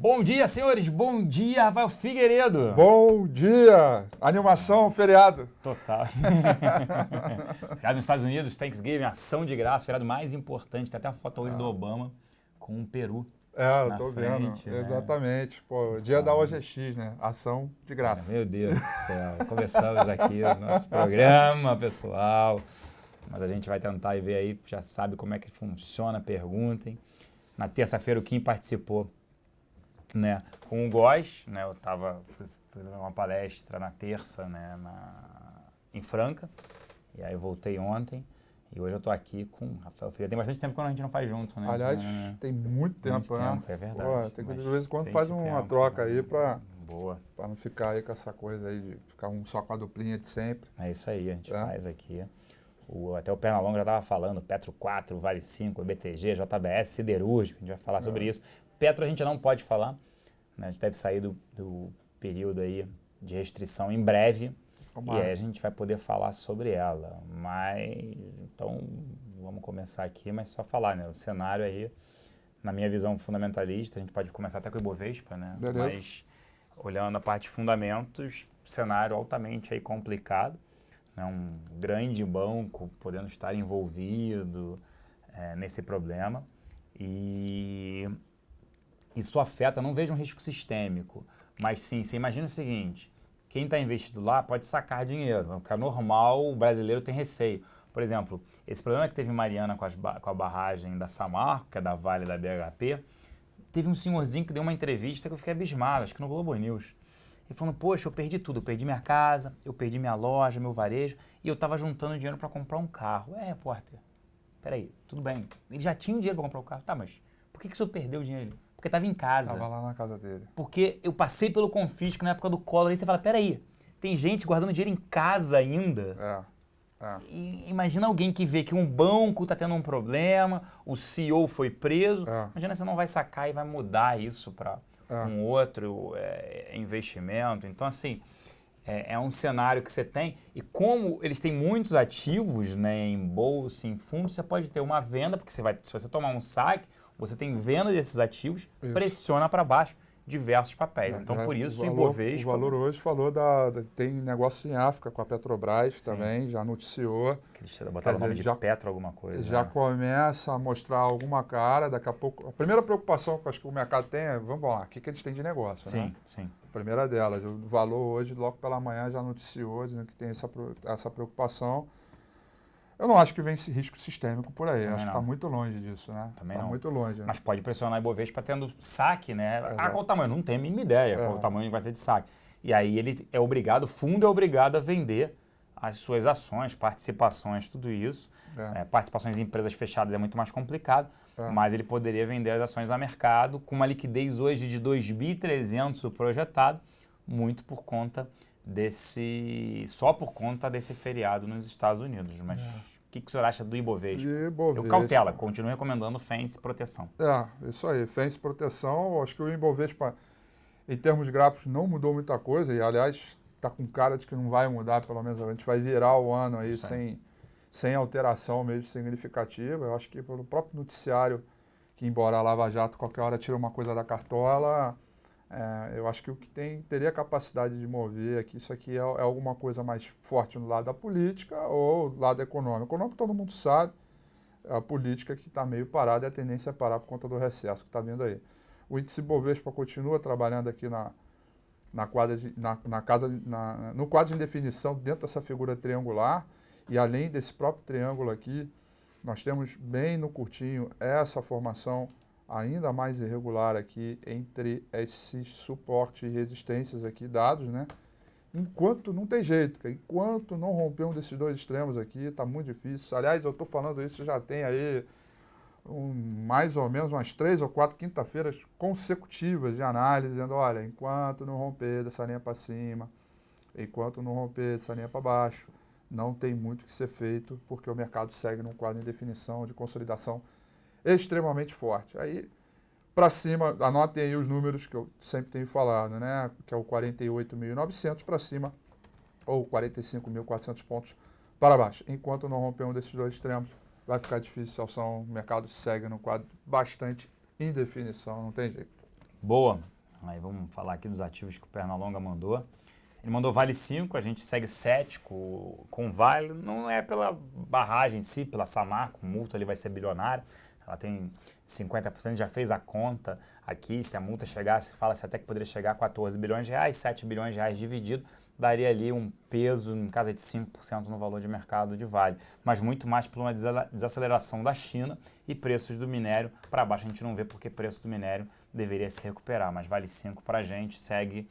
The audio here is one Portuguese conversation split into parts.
Bom dia, senhores. Bom dia, Rafael Figueiredo. Bom dia. Animação, feriado. Total. Feriado nos Estados Unidos, Thanksgiving, ação de graça, feriado mais importante. Tem até uma foto hoje do Obama com um peru. Eu tô vendo. Né? Exatamente. Pô, dia da OGX, né? Ação de graça. Meu Deus do céu. Começamos aqui o nosso programa, pessoal. Mas a gente vai tentar e ver aí, já sabe como é que funciona, perguntem. Na terça-feira o Kim participou, né, com o Góes, né, fui dar uma palestra na terça, né, em Franca, e aí eu voltei ontem, e hoje eu tô aqui com o Rafael Figueiredo. Tem bastante tempo que a gente não faz junto, né? Aliás, tem muito tempo, né? É verdade. Pô, tem que de vez em quando faz uma troca aí pra não ficar aí com essa coisa aí de ficar só com a duplinha de sempre. É isso aí, a gente faz aqui. Até o Pernalonga já estava falando, Petro 4, Vale 5, BTG, JBS, Siderúrgico, a gente vai falar sobre isso. Petro a gente não pode falar, né? A gente deve sair do período aí de restrição em breve, e aí a gente vai poder falar sobre ela. Então, vamos começar aqui, mas só falar, né? O cenário aí, na minha visão fundamentalista, a gente pode começar até com o Ibovespa, né? Beleza. Mas, olhando a parte de fundamentos, cenário altamente aí complicado. Um grande banco podendo estar envolvido nesse problema, e isso afeta, não vejo um risco sistêmico, mas sim, você imagina o seguinte, quem está investido lá pode sacar dinheiro, o que é normal, o brasileiro tem receio. Por exemplo, esse problema que teve em Mariana com a barragem da Samarco, que é da Vale da BHP, teve um senhorzinho que deu uma entrevista que eu fiquei abismado, acho que no Globo News. Ele falando, poxa, eu perdi tudo, eu perdi minha casa, eu perdi minha loja, meu varejo, e eu estava juntando dinheiro para comprar um carro. Repórter, peraí, tudo bem, ele já tinha dinheiro para comprar um carro, tá, mas por que o senhor perdeu o dinheiro? Porque estava em casa. Estava lá na casa dele. Porque eu passei pelo confisco na época do Collor, aí você fala, peraí, tem gente guardando dinheiro em casa ainda? E imagina alguém que vê que um banco está tendo um problema, o CEO foi preso, imagina você não vai sacar e vai mudar isso para um outro investimento. Então, assim, é um cenário que você tem, e como eles têm muitos ativos, né, em bolsa, em fundo, você pode ter uma venda, porque se você tomar um saque, você tem venda desses ativos, pressiona para baixo diversos papéis. Então, por isso, o Ibovespa... O valor hoje falou tem negócio em África com a Petrobras também, já noticiou. Eles botaram o nome de Petro alguma coisa. Já começa a mostrar alguma cara, daqui a pouco... A primeira preocupação que eu acho que o mercado tem é, vamos lá, o que eles têm de negócio, né? Sim. A primeira delas, o valor hoje, logo pela manhã, já noticiou, dizendo que tem essa preocupação. Eu não acho que vem esse risco sistêmico por aí. Acho que está muito longe disso, né? Também não. Está muito longe. Mas pode pressionar o Ibovespa tendo saque, né? Qual o tamanho? Não tenho a mínima ideia qual o tamanho vai ser de saque. E aí ele é obrigado, o fundo é obrigado a vender as suas ações, participações, tudo isso. Participações em empresas fechadas é muito mais complicado, mas ele poderia vender as ações a mercado com uma liquidez hoje de 2.300 o projetado, muito por conta só por conta desse feriado nos Estados Unidos. Mas o que o senhor acha do Ibovespa? Eu cautela, continuo recomendando FENS proteção. Isso aí, FENS proteção. Acho que o Ibovespa, em termos gráficos, não mudou muita coisa, e aliás está com cara de que não vai mudar, pelo menos a gente vai virar o ano aí sem alteração mesmo significativa. Eu acho que pelo próprio noticiário, que embora a Lava Jato qualquer hora tira uma coisa da cartola, eu acho que o que teria capacidade de mover aqui, isso aqui é alguma coisa mais forte no lado da política ou do lado econômico. O econômico todo mundo sabe, a política que está meio parada, e a tendência é parar por conta do recesso que está vindo aí. O índice Bovespa continua trabalhando aqui no quadro de indefinição dentro dessa figura triangular, e além desse próprio triângulo aqui, nós temos bem no curtinho essa formação ainda mais irregular aqui entre esses suportes e resistências aqui dados, né? Enquanto não tem jeito, enquanto não romper um desses dois extremos aqui, está muito difícil. Aliás, eu estou falando isso, já tem aí mais ou menos umas 3 ou 4 quinta-feiras consecutivas de análise, dizendo, olha, enquanto não romper dessa linha para cima, enquanto não romper dessa linha para baixo, não tem muito que ser feito, porque o mercado segue num quadro de definição, de consolidação extremamente forte. Aí, para cima, anotem aí os números que eu sempre tenho falado, né? Que é o 48.900 para cima, ou 45.400 pontos para baixo. Enquanto não romper um desses dois extremos, vai ficar difícil, Celção. O mercado segue no quadro bastante indefinição, não tem jeito. Boa. Aí vamos falar aqui dos ativos que o Pernalonga mandou. Ele mandou Vale 5, a gente segue cético com Vale. Não é pela barragem em si, pela Samarco, o multa ali vai ser bilionária. Ela tem 50%, já fez a conta aqui. Se a multa chegasse, fala-se até que poderia chegar a 14 bilhões de reais, 7 bilhões de reais dividido, daria ali um peso em casa de 5% no valor de mercado de Vale. Mas muito mais por uma desaceleração da China e preços do minério para baixo. A gente não vê porque preço do minério deveria se recuperar, mas Vale 5 para a gente segue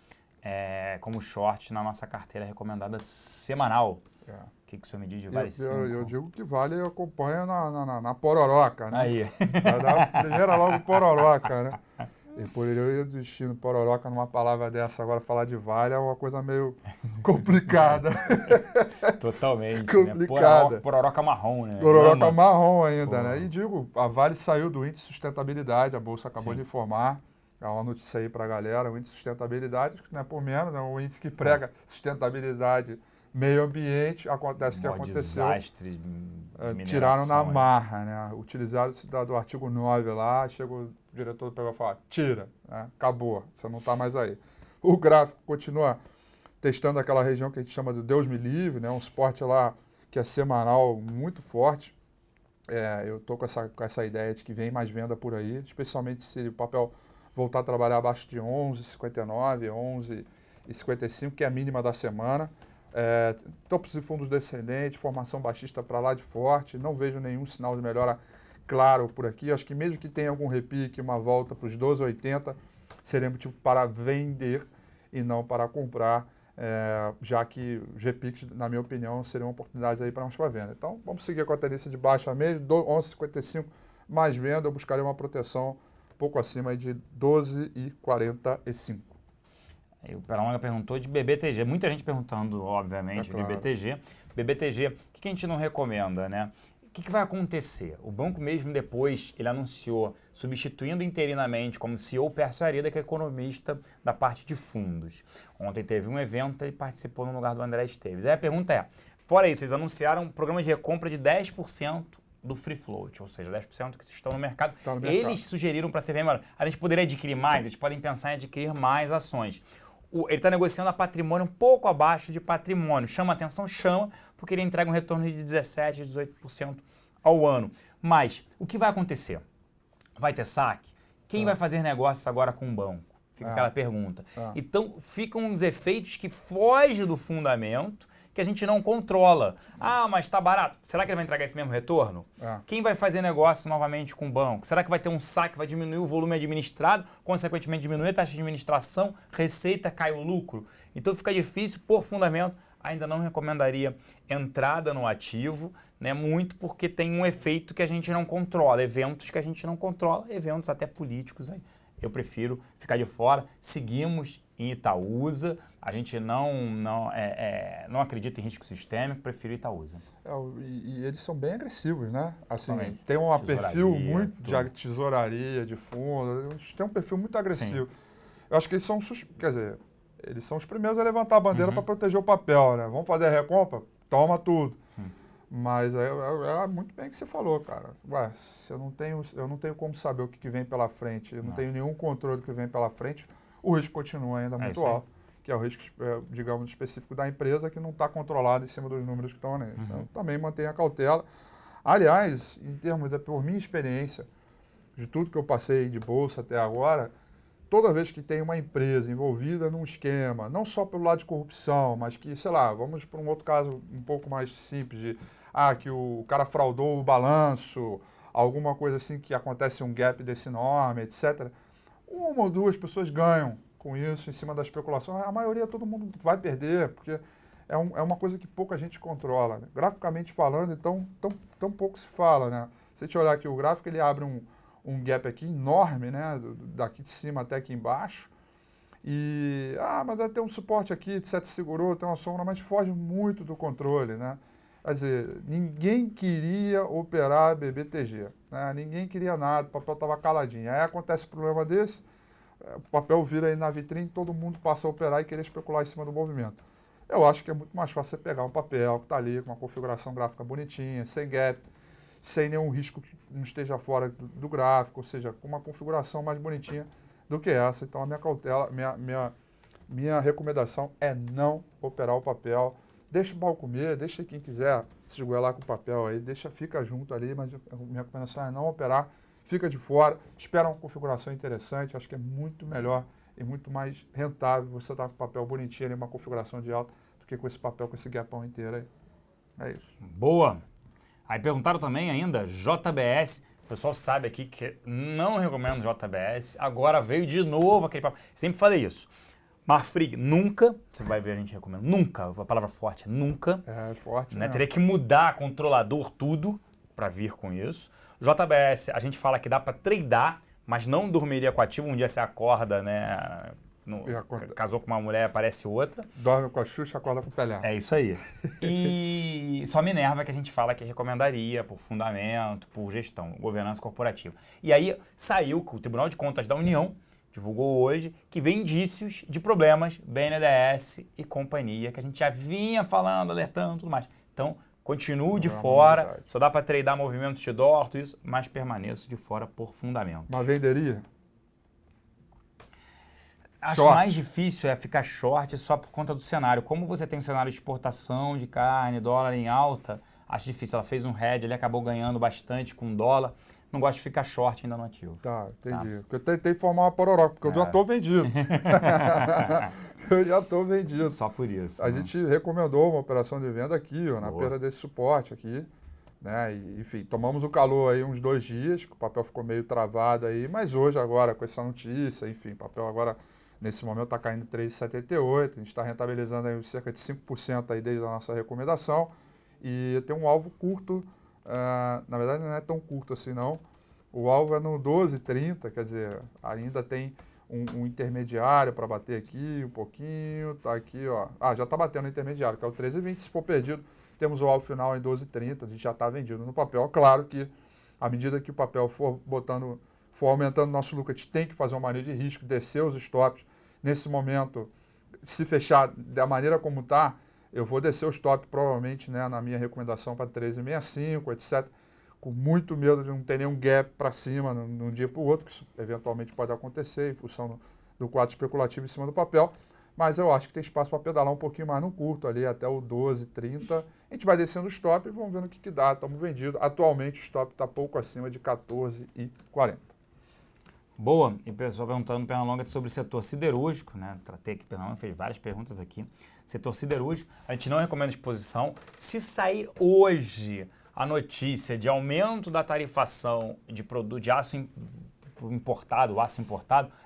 como short na nossa carteira recomendada semanal. O que o senhor me diz de Vale 5? Eu digo que Vale acompanha na pororoca, né? Aí. Vai dar primeiro logo pororoca, né? E por eu desistir no pororoca numa palavra dessa, agora falar de Vale é uma coisa meio complicada. Totalmente. Complicada. Né? Pororoca marrom, né? Pororoca marrom ainda, Pô. né? E digo, a Vale saiu do índice de sustentabilidade, a Bolsa acabou de informar. É uma notícia aí para a galera, o índice de sustentabilidade, que não é por menos, é um índice que prega sustentabilidade, meio ambiente, acontece o que aconteceu. Desastre de tiraram na aí. marra, né? Utilizaram do artigo 9 lá, chegou o diretor pegou e falou, tira, né? Acabou, você não está mais aí. O gráfico continua testando aquela região que a gente chama de Deus me livre, né? Um suporte lá que é semanal muito forte. Eu estou com essa ideia de que vem mais venda por aí, especialmente se o papel voltar a trabalhar abaixo de 11,59, 11,55, que é a mínima da semana. Topos e fundos descendentes, formação baixista para lá de forte, não vejo nenhum sinal de melhora claro por aqui. Acho que mesmo que tenha algum repique, uma volta para os 12,80, seria motivo para vender e não para comprar, já que os repiques, na minha opinião, seriam oportunidades aí para nós para venda. Então, vamos seguir com a tendência de baixa mesmo, 11,55 mais venda, eu buscaria uma proteção pouco acima de 12,45. O Pernalonga perguntou de BBTG. Muita gente perguntando, obviamente, claro. de BTG. BBTG, o que a gente não recomenda, né? O que vai acontecer? O banco mesmo depois, ele anunciou, substituindo interinamente como CEO Pércio Arida, que é economista da parte de fundos. Ontem teve um evento e participou no lugar do André Esteves. Aí a pergunta é, fora isso, eles anunciaram um programa de recompra de 10% do free float, ou seja, 10% que estão no mercado. Eles sugeriram para ser bem maior. A gente poderia adquirir mais, eles podem pensar em adquirir mais ações. Ele está negociando a patrimônio um pouco abaixo de patrimônio. Chama atenção? Chama, porque ele entrega um retorno de 17%, 18% ao ano. Mas o que vai acontecer? Vai ter saque? Quem vai fazer negócios agora com o banco? Fica aquela pergunta. Então, ficam uns efeitos que fogem do fundamento, que a gente não controla. Ah, mas está barato. Será que ele vai entregar esse mesmo retorno? Quem vai fazer negócio novamente com o banco? Será que vai ter um saque, vai diminuir o volume administrado, consequentemente diminuir a taxa de administração, receita, cai o lucro? Então fica difícil, por fundamento, ainda não recomendaria entrada no ativo, né? Muito porque tem um efeito que a gente não controla, eventos que a gente não controla, eventos até políticos aí. Eu prefiro ficar de fora. Seguimos em Itaúsa. A gente não acredita em risco sistêmico, prefiro Itaúsa. E eles são bem agressivos, né? Assim, também. tem um perfil muito de tesouraria, de fundo, tem um perfil muito agressivo. Sim. Eu acho que eles são, eles são os primeiros a levantar a bandeira para proteger o papel, né? Vamos fazer a recompra? Toma tudo. Mas é muito bem o que você falou, cara. Ué, se eu não tenho como saber o que vem pela frente, eu não tenho nenhum controle do que vem pela frente, o risco continua ainda muito alto, que é o risco, digamos, específico da empresa que não está controlado em cima dos números que estão nele. Então, também mantenha a cautela. Aliás, em termos, por minha experiência, de tudo que eu passei de bolsa até agora, toda vez que tem uma empresa envolvida num esquema, não só pelo lado de corrupção, mas que, sei lá, vamos para um outro caso um pouco mais simples de que o cara fraudou o balanço, alguma coisa assim que acontece um gap desse enorme, etc. Uma ou duas pessoas ganham com isso em cima da especulação. A maioria, todo mundo vai perder, porque é uma coisa que pouca gente controla. Né? Graficamente falando, então, tão pouco se fala. Né? Se a gente olhar aqui o gráfico, ele abre um gap aqui enorme, né? Daqui de cima até aqui embaixo. E, mas vai ter um suporte aqui, etc. Segurou, tem uma sombra, mas foge muito do controle, né? Quer dizer, ninguém queria operar BBTG, né? Ninguém queria nada, o papel estava caladinho. Aí acontece um problema desse, o papel vira aí na vitrine, todo mundo passa a operar e querer especular em cima do movimento. Eu acho que é muito mais fácil você pegar um papel que está ali, com uma configuração gráfica bonitinha, sem gap, sem nenhum risco que não esteja fora do gráfico, ou seja, com uma configuração mais bonitinha, do que essa. Então, a minha cautela, minha recomendação é não operar o papel. Deixa o pau comer, deixa quem quiser se esgoelar com o papel aí, fica junto ali, mas a minha recomendação é não operar, fica de fora, espera uma configuração interessante, acho que é muito melhor e muito mais rentável você estar com o papel bonitinho ali, uma configuração de alta, do que com esse papel, com esse gapão inteiro aí. É isso. Boa! Aí perguntaram também ainda, JBS, o pessoal sabe aqui que não recomendo JBS, agora veio de novo aquele papo, sempre falei isso. Marfrig, nunca, você vai ver a gente recomenda, nunca, a palavra forte é nunca. É forte, né? né? Teria que mudar controlador tudo para vir com isso. JBS, a gente fala que dá para tradar, mas não dormiria com ativo. Um dia você acorda, né? Casou com uma mulher, aparece outra. Dorme com a Xuxa, acorda com o Pelé. É isso aí. E só Minerva que a gente fala que recomendaria por fundamento, por gestão, governança corporativa. E aí saiu que o Tribunal de Contas da União divulgou hoje que vem indícios de problemas BNDES e companhia, que a gente já vinha falando, alertando e tudo mais. Então, continuo de fora, só dá para tradar movimentos de dólar, tudo isso, mas permaneço de fora por fundamento. Mas venderia? Acho mais difícil é ficar short só por conta do cenário. Como você tem um cenário de exportação de carne, dólar em alta, acho difícil. Ela fez um hedge, ele acabou ganhando bastante com dólar. Não gosto de ficar short ainda no ativo. Tá, entendi. Porque eu tentei formar uma pororoca, porque eu já estou vendido. Eu já estou vendido. Só por isso. A gente recomendou uma operação de venda aqui, ó, na perda desse suporte aqui. Né? E, enfim, tomamos o calor aí uns 2 dias, o papel ficou meio travado aí, mas hoje agora, com essa notícia, enfim, o papel agora, nesse momento, está caindo 3,78, a gente está rentabilizando aí cerca de 5% aí desde a nossa recomendação. E tem um alvo curto, na verdade não é tão curto assim não, o alvo é no 12,30, quer dizer, ainda tem um intermediário para bater aqui um pouquinho, tá aqui, ó, já está batendo o intermediário, que é o 13,20, se for perdido, temos o alvo final em 12,30, a gente já está vendido no papel. Claro que, à medida que o papel for aumentando o nosso lucro, a gente tem que fazer uma maneira de risco, descer os stops. Nesse momento, se fechar da maneira como está, eu vou descer o stop provavelmente, né, na minha recomendação para 13,65, etc. Com muito medo de não ter nenhum gap para cima de um dia para o outro, que isso eventualmente pode acontecer em função do quadro especulativo em cima do papel. Mas eu acho que tem espaço para pedalar um pouquinho mais no curto, ali até o 12,30. A gente vai descendo o stop e vamos vendo o que dá. Estamos vendidos. Atualmente o stop está pouco acima de 14,40. Boa. E o pessoal perguntando, Pernalonga, sobre o setor siderúrgico, né? Tratei aqui, Pernalonga fez várias perguntas aqui. Setor siderúrgico, a gente não recomenda exposição. Se sair hoje a notícia de aumento da tarifação de produto de aço importado,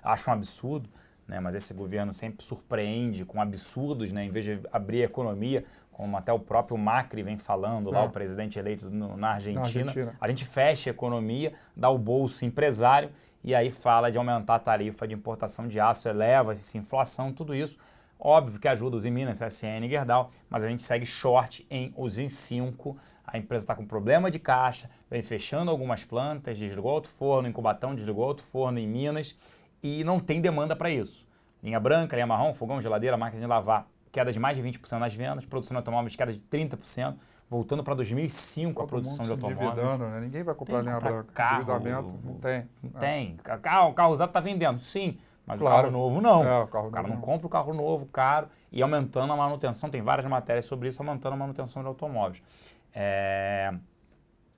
acho um absurdo, né? Mas esse governo sempre surpreende com absurdos, né? Em vez de abrir a economia, como até o próprio Macri vem falando, lá o presidente eleito na Argentina, a gente fecha a economia, dá o bolso empresário e aí fala de aumentar a tarifa de importação de aço, eleva essa inflação, tudo isso. Óbvio que ajuda os Minas, CSN e Gerdau, mas a gente segue short em Usim 5. A empresa está com problema de caixa, vem fechando algumas plantas, desligou outro forno em Cubatão, desligou outro forno em Minas e não tem demanda para isso. Linha branca, linha marrom, fogão, geladeira, máquina de lavar, queda de mais de 20% nas vendas, produção de automóveis, queda de 30%, voltando para 2005 a produção de automóveis. Né? Ninguém vai comprar linha branca. Endividamento não tem. Não tem. Carro usado está vendendo, sim. Mas claro. O carro novo não. O cara não compra o carro novo, caro, e aumentando a manutenção. Tem várias matérias sobre isso, aumentando a manutenção de automóveis.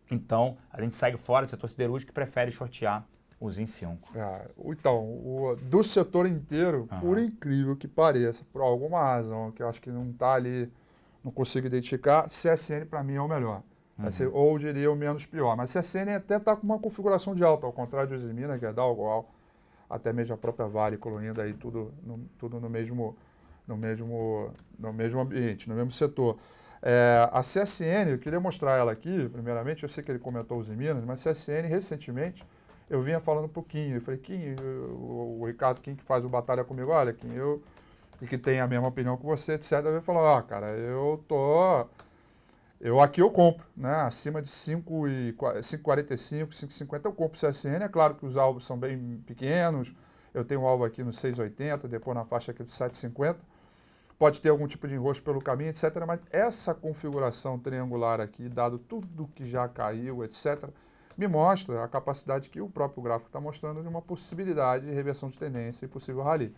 Então, a gente segue fora do setor siderúrgico que prefere shortear os em 5. Então, do setor inteiro, por incrível que pareça, por alguma razão que eu acho que não está ali, não consigo identificar, CSN para mim é o melhor. Ou eu diria o menos pior. Mas CSN até está com uma configuração de alta, ao contrário de Usiminas, que é da igual, até mesmo a própria Vale, incluindo aí tudo no mesmo ambiente, no mesmo setor. A CSN, eu queria mostrar ela aqui, primeiramente, eu sei que ele comentou os Minas, mas a CSN, recentemente, eu vinha falando um pouquinho, eu falei, Kim, o Ricardo Kim, que faz o Batalha comigo, olha, Kim, e que tem a mesma opinião que você, etc., ele falou, cara, aqui eu compro, né, acima de 5,45, 5,50 eu compro CSN, é claro que os alvos são bem pequenos, eu tenho um alvo aqui no 6,80, depois na faixa aqui do 7,50, pode ter algum tipo de enrosco pelo caminho, etc., mas essa configuração triangular aqui, dado tudo que já caiu, etc., me mostra a capacidade que o próprio gráfico está mostrando de uma possibilidade de reversão de tendência e possível rally.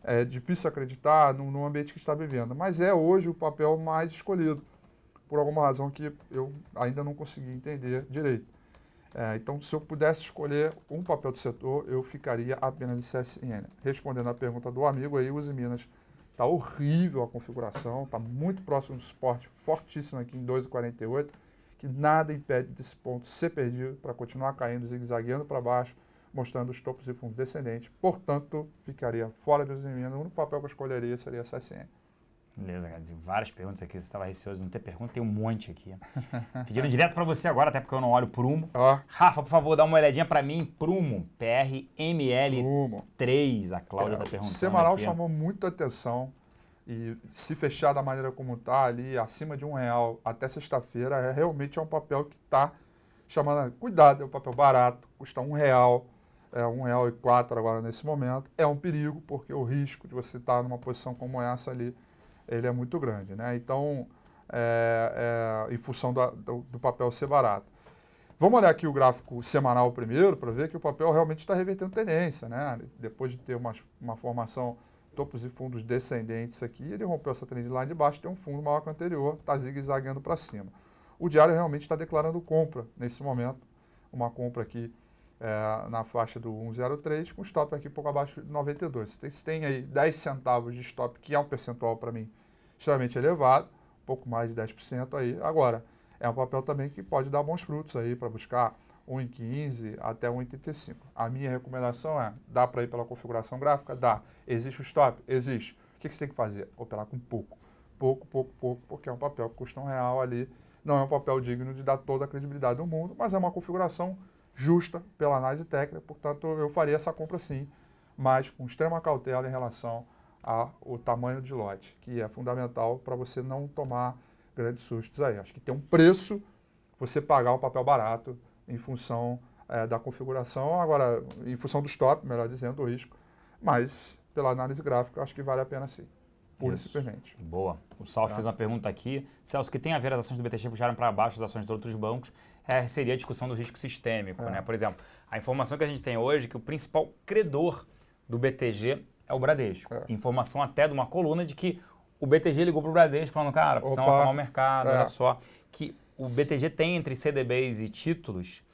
É difícil acreditar no ambiente que está vivendo, mas é hoje o papel mais escolhido, por alguma razão que eu ainda não consegui entender direito. Então, se eu pudesse escolher um papel do setor, eu ficaria apenas em CSN. Respondendo à pergunta do amigo aí, Uzi Minas, está horrível a configuração, está muito próximo do suporte fortíssimo aqui em 2,48, que nada impede desse ponto ser perdido para continuar caindo, zigue-zagueando para baixo, mostrando os topos e fundos descendentes. Portanto, ficaria fora de Uzi Minas. O único papel que eu escolheria seria a CSN. Beleza, cara. Tem várias perguntas aqui. Você estava receoso de não ter pergunta, tem um monte aqui. Pediram direto para você agora, até porque eu não olho Prumo. Rafa, por favor, dá uma olhadinha para mim. Prumo, PRML3. A Cláudia está perguntando. O semanal aqui, chamou muita atenção. E se fechar da maneira como está, ali acima de R$1 até sexta-feira, realmente é um papel que está chamando. Cuidado, é um papel barato, custa R$1. É R$1,04 agora nesse momento. É um perigo, porque o risco de você estar numa posição como essa ali, ele é muito grande, né? Então, em função do papel ser barato. Vamos olhar aqui o gráfico semanal primeiro, para ver que o papel realmente está revertendo tendência, né? Depois de ter uma formação topos e fundos descendentes aqui, ele rompeu essa trendline de baixo, tem um fundo maior que o anterior, está zigue-zagueando para cima. O diário realmente está declarando compra nesse momento, uma compra aqui na faixa do 1,03, com stop aqui pouco abaixo de 92. Você tem aí 10 centavos de stop, que é um percentual para mim extremamente elevado, um pouco mais de 10% aí. Agora, é um papel também que pode dar bons frutos aí para buscar 1,15 até 1,35. A minha recomendação dá para ir pela configuração gráfica? Dá. Existe o stop? Existe. O que você tem que fazer? Operar com pouco. Pouco, porque é um papel que custa R$1 ali. Não é um papel digno de dar toda a credibilidade do mundo, mas é uma configuração justa pela análise técnica, portanto eu faria essa compra sim, mas com extrema cautela em relação ao tamanho de lote, que é fundamental para você não tomar grandes sustos aí. Acho que tem um preço você pagar um papel barato em função da configuração, agora em função do stop, melhor dizendo, do risco, mas pela análise gráfica acho que vale a pena sim. Pura e simplesmente. Boa. O Salve fez uma pergunta aqui. Celso, que tem a ver as ações do BTG puxaram para baixo as ações de outros bancos, seria a discussão do risco sistêmico, né? Por exemplo, a informação que a gente tem hoje é que o principal credor do BTG é o Bradesco. Informação até de uma coluna de que o BTG ligou para o Bradesco falando, cara, precisamos acalmar o mercado, olha só, que o BTG tem entre CDBs e títulos,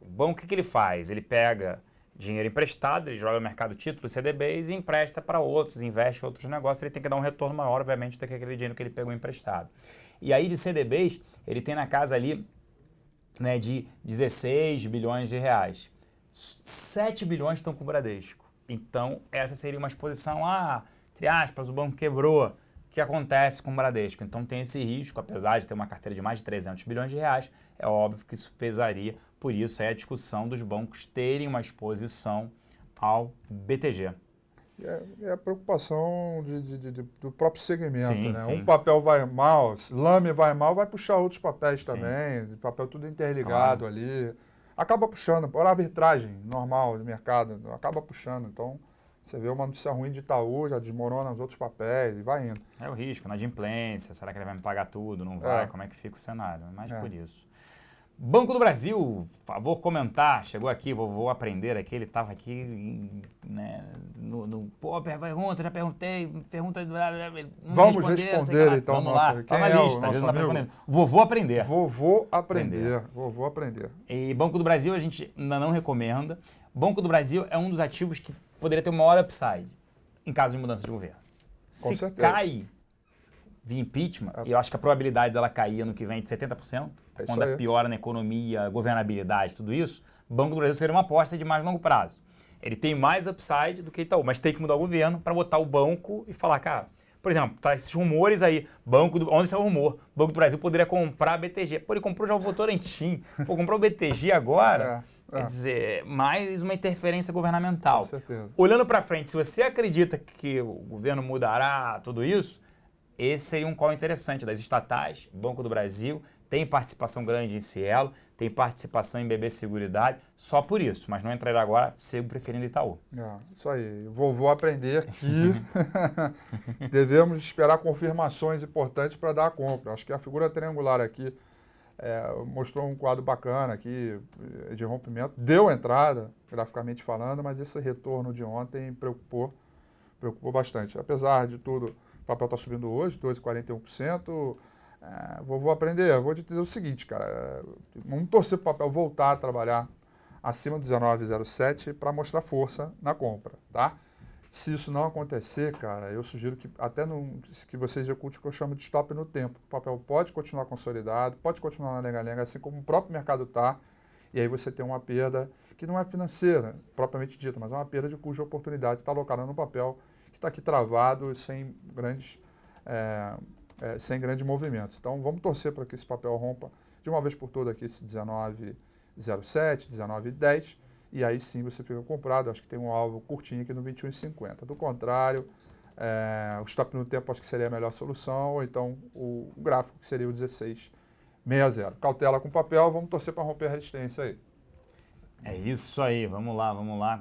o banco, o que ele faz? Ele pega dinheiro emprestado, ele joga no mercado títulos, CDBs e empresta para outros, investe em outros negócios, ele tem que dar um retorno maior, obviamente, do que aquele dinheiro que ele pegou emprestado. E aí de CDBs, ele tem na casa ali, né, de 16 bilhões de reais. 7 bilhões estão com o Bradesco. Então, essa seria uma exposição, entre aspas, o banco quebrou. O que acontece com o Bradesco? Então tem esse risco, apesar de ter uma carteira de mais de 300 bilhões de reais, é óbvio que isso pesaria. Por isso é a discussão dos bancos terem uma exposição ao BTG. É a preocupação do próprio segmento, sim, né? Sim. Um papel vai mal, Lame vai mal, vai puxar outros papéis também, papel tudo interligado ali. Acaba puxando, por arbitragem normal de mercado, acaba puxando. Então, você vê uma notícia ruim de Itaú, já desmorona os outros papéis e vai indo. É o risco, inadimplência, será que ele vai me pagar tudo, não vai? Como é que fica o cenário? Mais por isso. Banco do Brasil, favor comentar, chegou aqui, vou aprender aqui, ele estava aqui, né, pergunta, já perguntei, Vamos responder então, vamos lá, quem na lista, às vezes não está respondendo. Vovô aprender. Vovô aprender. E Banco do Brasil a gente ainda não recomenda. Banco do Brasil é um dos ativos que poderia ter o maior upside em caso de mudança de governo. Com Se certeza. cai via impeachment, e eu acho que a probabilidade dela cair ano que vem é de 70%, quando é piora na economia, governabilidade, tudo isso, Banco do Brasil seria uma aposta de mais longo prazo. Ele tem mais upside do que Itaú, mas tem que mudar o governo para botar o banco e falar, cara, por exemplo, tá esses rumores aí, onde está o rumor? Banco do Brasil poderia comprar a BTG. Pô, ele comprou já o Votorantim. Pô, comprou o BTG agora, quer dizer, mais uma interferência governamental. Com certeza. Olhando para frente, se você acredita que o governo mudará tudo isso, esse seria um call interessante das estatais. Banco do Brasil tem participação grande em Cielo, tem participação em BB Seguridade, só por isso, mas não entrará agora, sigo preferindo Itaú. Isso aí, vou aprender que devemos esperar confirmações importantes para dar a compra. Acho que a figura triangular aqui mostrou um quadro bacana aqui de rompimento, deu entrada, graficamente falando, mas esse retorno de ontem preocupou bastante. Apesar de tudo, o papel está subindo hoje, 2,41%. Vou aprender, vou te dizer o seguinte, cara, vamos torcer para o papel voltar a trabalhar acima do 19,07 para mostrar força na compra, tá? Se isso não acontecer, cara, eu sugiro que até que você execute o que eu chamo de stop no tempo. O papel pode continuar consolidado, pode continuar na lenga-lenga, assim como o próprio mercado está, e aí você tem uma perda que não é financeira, propriamente dita, mas é uma perda de cuja oportunidade está alocada no papel que está aqui travado sem grandes movimentos. Então, vamos torcer para que esse papel rompa de uma vez por todas aqui esse 19,07, 19,10, e aí sim você fica comprado. Acho que tem um alvo curtinho aqui no 21,50. Do contrário, o stop no tempo acho que seria a melhor solução, ou então o gráfico que seria o 16,60. Cautela com papel, vamos torcer para romper a resistência aí. É isso aí, vamos lá.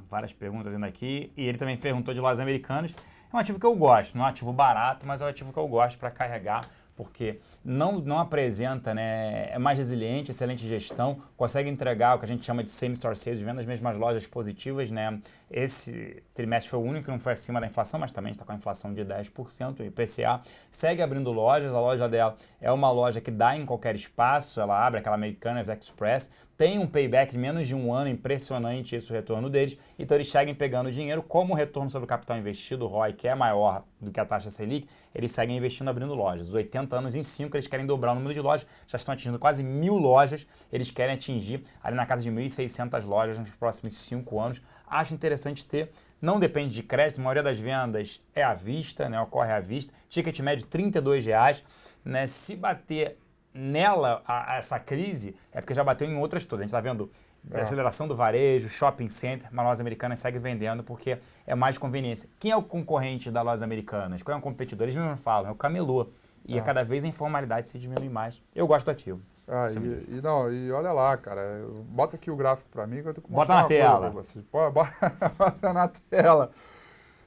Várias perguntas ainda aqui. E ele também perguntou de lojas americanas. É um ativo que eu gosto, não é um ativo barato, mas é um ativo que eu gosto para carregar, porque não apresenta, né, é mais resiliente, excelente gestão, consegue entregar o que a gente chama de same-store sales, vendo as mesmas lojas positivas, né? Esse trimestre foi o único que não foi acima da inflação, mas também está com a inflação de 10%, o IPCA segue abrindo lojas, a loja dela é uma loja que dá em qualquer espaço, ela abre aquela Americanas Express, tem um payback de menos de um ano, impressionante esse o retorno deles, então eles seguem pegando dinheiro, como o retorno sobre o capital investido, o ROI, que é maior do que a taxa Selic, eles seguem investindo abrindo lojas. Os 80 anos em 5, eles querem dobrar o número de lojas, já estão atingindo quase 1.000 lojas, eles querem atingir ali na casa de 1.600 lojas nos próximos 5 anos. Acho interessante ter, não depende de crédito, a maioria das vendas é à vista, né, ocorre à vista, ticket médio R$ 32,00, né, se bater nela essa crise, é porque já bateu em outras todas. A gente está vendo aceleração do varejo, shopping center, mas Lojas Americanas segue vendendo porque é mais conveniência. Quem é o concorrente da Lojas Americanas? Qual é o competidor? Eles mesmos falam, é o camelô. E cada vez a informalidade se diminui mais. Eu gosto do ativo. E olha lá, cara, bota aqui o gráfico para mim que eu tenho que mostrar uma tela. Bota na tela.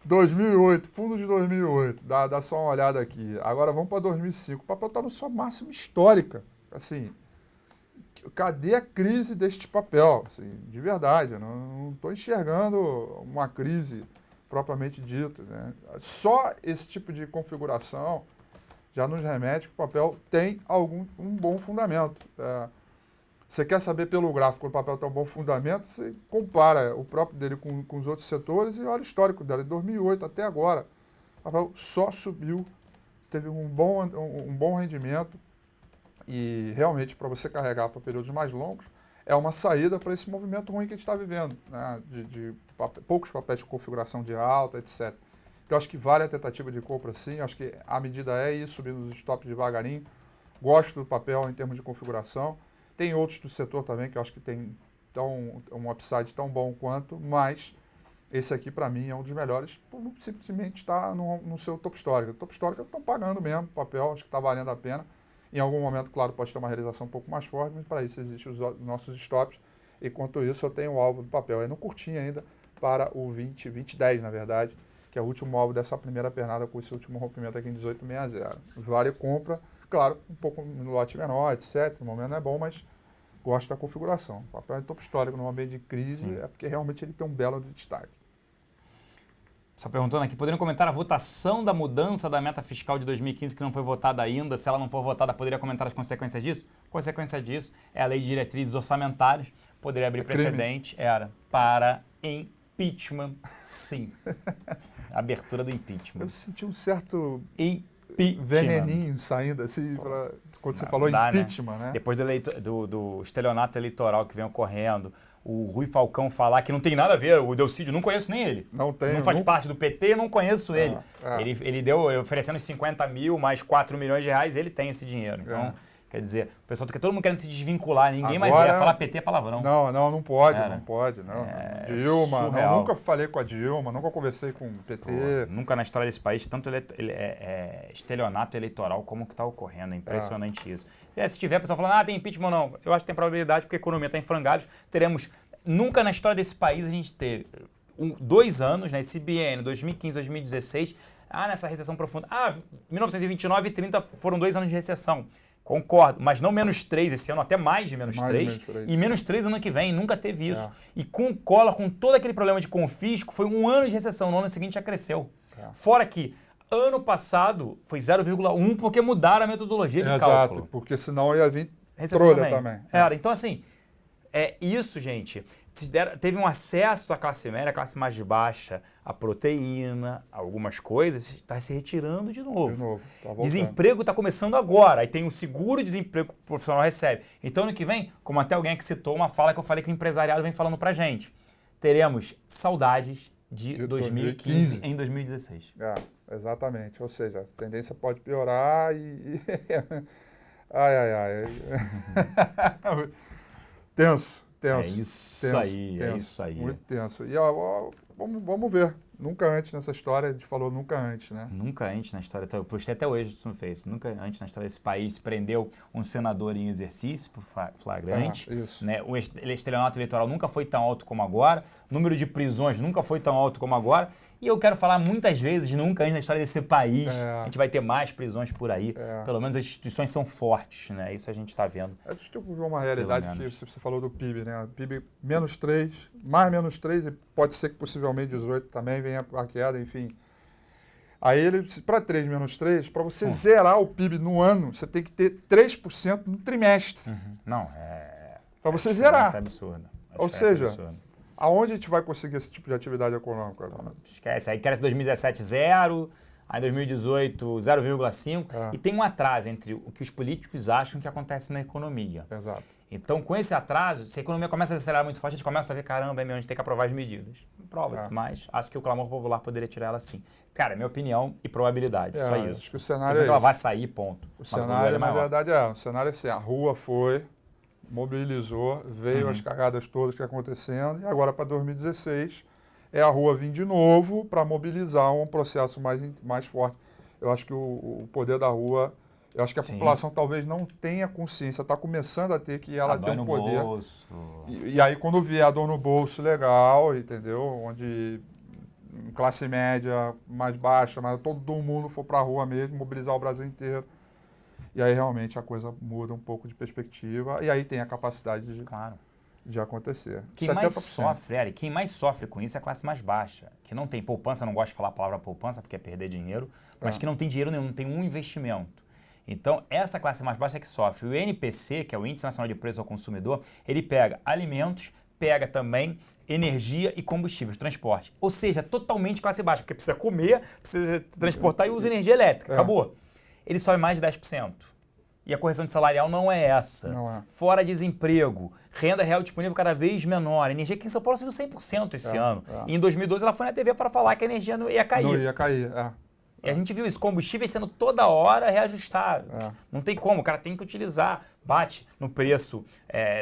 2008, fundo de 2008, dá só uma olhada aqui. Agora vamos para 2005. O papel está na sua máxima histórica. Assim, cadê a crise deste papel? Assim, de verdade, eu não estou enxergando uma crise propriamente dita, né? Só esse tipo de configuração já nos remete que o papel tem um bom fundamento. Você quer saber pelo gráfico que o papel tem um bom fundamento, você compara o próprio dele com os outros setores e olha o histórico dela, de 2008 até agora. O papel só subiu, teve um bom rendimento e realmente para você carregar para períodos mais longos é uma saída para esse movimento ruim que a gente está vivendo, né? de poucos papéis de configuração de alta, etc. Eu acho que vale a tentativa de compra sim, acho que a medida é ir subindo os stops devagarinho. Gosto do papel em termos de configuração. Tem outros do setor também que eu acho que tem um upside tão bom quanto, mas esse aqui para mim é um dos melhores, simplesmente está no seu top histórico. O top histórico estão pagando mesmo o papel, acho que está valendo a pena. Em algum momento, claro, pode ter uma realização um pouco mais forte, mas para isso existem os nossos stops. Enquanto isso, eu tenho o alvo do papel. É no curtinho ainda para o 2010, na verdade, que é o último alvo dessa primeira pernada com esse último rompimento aqui em 18,60. Vale compra, claro, um pouco no lote menor, etc. No momento não é bom, mas gosto da configuração. O papel é top histórico no momento de crise, é porque realmente ele tem um belo destaque. Só perguntando aqui, poderiam comentar a votação da mudança da meta fiscal de 2015 que não foi votada ainda? Se ela não for votada, poderia comentar as consequências disso? Consequência disso é a lei de diretrizes orçamentárias, poderia abrir precedente, para impeachment, sim. Abertura do impeachment. Eu senti um certo impeachment. Veneninho saindo assim, quando você falou impeachment, né? Depois do estelionato eleitoral que vem ocorrendo, o Rui Falcão falar que não tem nada a ver, o Delcídio, não conheço nem ele. Não faz parte do PT, não conheço ele. Ele deu, oferecendo 50 mil mais 4 milhões de reais, ele tem esse dinheiro. Então, quer dizer, o pessoal, todo mundo querendo se desvincular, ninguém mais ia falar PT é palavrão. Não pode. Dilma, surreal. Eu nunca falei com a Dilma, nunca conversei com o PT. Nunca na história desse país, tanto estelionato eleitoral como que está ocorrendo, é impressionante isso. Se tiver a pessoa falando, tem impeachment, não, eu acho que tem probabilidade porque a economia está em frangalhos, nunca na história desse país a gente teve 2 anos, né, esse biênio, 2015, 2016, nessa recessão profunda, 1929 e 30 foram 2 anos de recessão. Concordo, mas não -3 esse ano, até mais de Mais de -3, -3. e -3 ano que vem, nunca teve isso. E com o Collor, com todo aquele problema de confisco, foi um ano de recessão, no ano seguinte já cresceu. Fora que ano passado foi 0,1 porque mudaram a metodologia de cálculo. Exato, porque senão ia vir Recessão trolha também. Era, então assim, é isso, gente. Teve um acesso à classe média, à classe mais baixa, a proteína, algumas coisas, está se retirando de novo. Tá voltando. Desemprego está começando agora, aí tem o seguro-desemprego que o profissional recebe. Então, ano que vem, como até alguém que citou uma fala que eu falei que o empresariado vem falando pra gente, teremos saudades de 2015 em 2016. Exatamente. Ou seja, a tendência pode piorar e... ai. Tenso. É isso aí. Muito tenso. E ó, vamos ver. Nunca antes nessa história, a gente falou nunca antes, né? Nunca antes na história, eu postei até hoje isso no Face, nunca antes na história desse país se prendeu um senador em exercício por flagrante. Isso. Né? O estelionato eleitoral nunca foi tão alto como agora, o número de prisões nunca foi tão alto como agora. E eu quero falar muitas vezes, nunca antes na história desse país, a gente vai ter mais prisões por aí. Pelo menos as instituições são fortes, né? Isso a gente está vendo. É tipo uma realidade que você falou do PIB, né? O PIB -3, mais -3 e pode ser que possivelmente 18 também venha a queda, enfim. Aí ele, para 3 -3, para você zerar o PIB no ano, você tem que ter 3% no trimestre. Não, para você zerar. Isso é absurdo. Ou seja, aonde a gente vai conseguir esse tipo de atividade econômica? Esquece. Aí cresce 2017 0, aí 2018 0,5 e tem um atraso entre o que os políticos acham que acontece na economia. Exato. Então, com esse atraso, se a economia começa a acelerar muito forte, a gente começa a ver, caramba, a gente tem que aprovar as medidas. Prova-se, mas acho que o clamor popular poderia tirar ela sim. Cara, é minha opinião e probabilidade, só isso. Acho que o cenário ela vai sair, ponto. O cenário, na verdade, o cenário é assim, a rua foi, mobilizou, veio as cagadas todas que estão acontecendo, e agora para 2016 é a rua vir de novo para mobilizar um processo mais forte. Eu acho que o poder da rua, eu acho que a população talvez não tenha consciência, está começando a ter que ela tem um poder. E aí quando vier a dor no bolso, legal, entendeu? Onde classe média, mais baixa, mas todo mundo for para a rua mesmo, mobilizar o Brasil inteiro. E aí realmente a coisa muda um pouco de perspectiva e aí tem a capacidade de acontecer. Quem mais sofre, Eric, quem mais sofre com isso é a classe mais baixa, que não tem poupança, não gosto de falar a palavra poupança porque é perder dinheiro, mas que não tem dinheiro nenhum, não tem um investimento. Então, essa classe mais baixa é que sofre. O INPC, que é o Índice Nacional de Preço ao Consumidor, ele pega alimentos, pega também energia e combustíveis, transporte. Ou seja, totalmente classe baixa, porque precisa comer, precisa transportar e usa energia elétrica. Acabou. Ele sobe mais de 10%. E a correção de salarial não é essa. Não é. Fora desemprego, renda real disponível cada vez menor. A energia aqui em São Paulo subiu 100% esse ano. E em 2012 ela foi na TV para falar que a energia não ia cair. Não ia cair, E a gente viu isso, combustíveis sendo toda hora reajustados. Não tem como, o cara tem que utilizar, bate no preço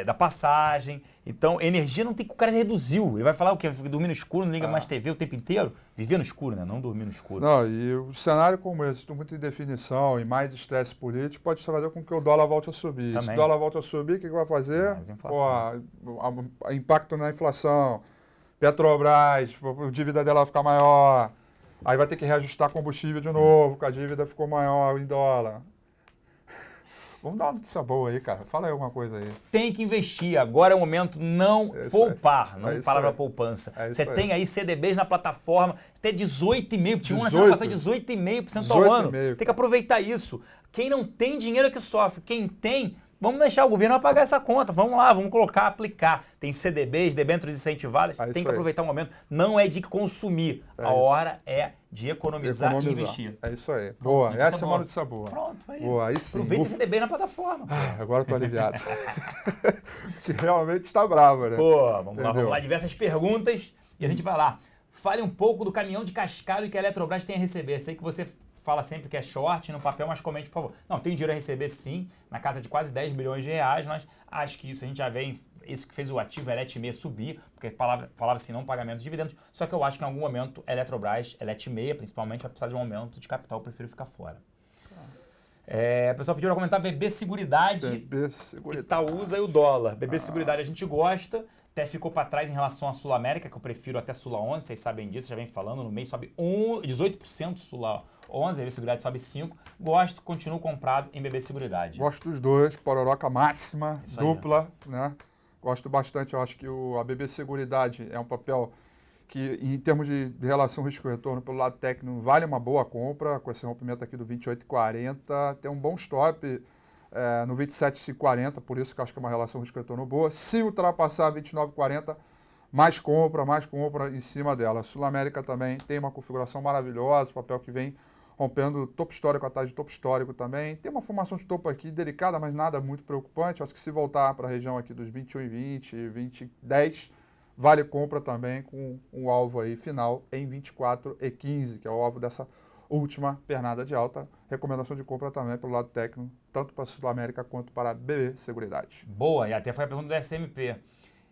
da passagem. Então, energia não tem que o cara reduziu. Ele vai falar o quê? Dormir no escuro, não liga mais TV o tempo inteiro? Viver no escuro, né? Não dormir no escuro. Não, e o cenário como esse, muito em definição e mais estresse político, pode fazer com que o dólar volte a subir. Também. Se o dólar volta a subir, o que vai fazer? Mais inflação. Impacto na inflação. Petrobras, a dívida dela vai ficar maior. Aí vai ter que reajustar combustível de novo, porque a dívida ficou maior em dólar. Vamos dar uma notícia boa aí, cara. Fala aí alguma coisa aí. Tem que investir. Agora é o momento não poupar, não palavra poupança. Você tem aí CDBs na plataforma, até 18,5%. Tinha uma na semana passada 18,5% ao ano. Tem que aproveitar isso. Quem não tem dinheiro é que sofre. Quem tem, vamos deixar o governo pagar essa conta. Vamos lá, vamos colocar, aplicar. Tem CDBs, debêntures incentivadas. Tem que aproveitar o momento. Não é de consumir. A hora é de economizar e investir. É isso aí. Boa. Essa é uma notícia boa. Pronto, aí. Boa, aí sim. Aproveita o CDB na plataforma. Agora eu tô aliviado. Que realmente está brava, né? Vamos lá, diversas perguntas e a gente vai lá. Fale um pouco do caminhão de cascalho que a Eletrobras tem a receber. Sei que você fala sempre que é short no papel, mas comente, por favor. Não, tem dinheiro a receber sim, na casa de quase 10 bilhões de reais, mas acho que isso a gente já vê, isso que fez o ativo Elet6 subir, porque falava assim, não pagamento de dividendos, só que eu acho que em algum momento Eletrobras, Elet6 principalmente, vai precisar de um aumento de capital, eu prefiro ficar fora. O pessoal pediu para comentar BB Seguridade, BB Seguridade. Itaúsa e o dólar. BB Seguridade a gente gosta, até ficou para trás em relação à Sul América, que eu prefiro até Sula 11, vocês sabem disso, já vem falando, no mês sobe 18% Sula 11, BB Seguridade sobe 5%. Gosto, continuo comprado em BB Seguridade. Gosto dos dois, pororoca máxima, Isso aí, dupla, né? Gosto bastante, eu acho que a BB Seguridade é um papel que, em termos de relação risco-retorno, pelo lado técnico, vale uma boa compra, com esse rompimento aqui do 28,40, tem um bom stop no 27,40, por isso que eu acho que é uma relação risco-retorno boa. Se ultrapassar 29,40, mais compra em cima dela. A Sul América também tem uma configuração maravilhosa, papel que vem rompendo topo histórico atrás de topo histórico também. Tem uma formação de topo aqui delicada, mas nada muito preocupante. Acho que se voltar para a região aqui dos 21,20, 20,10, vale compra também com um alvo aí final em 24,15, que é o alvo dessa última pernada de alta. Recomendação de compra também pelo lado técnico, tanto para a Sul América quanto para a BB Seguridade. Boa, e até foi a pergunta do SMP.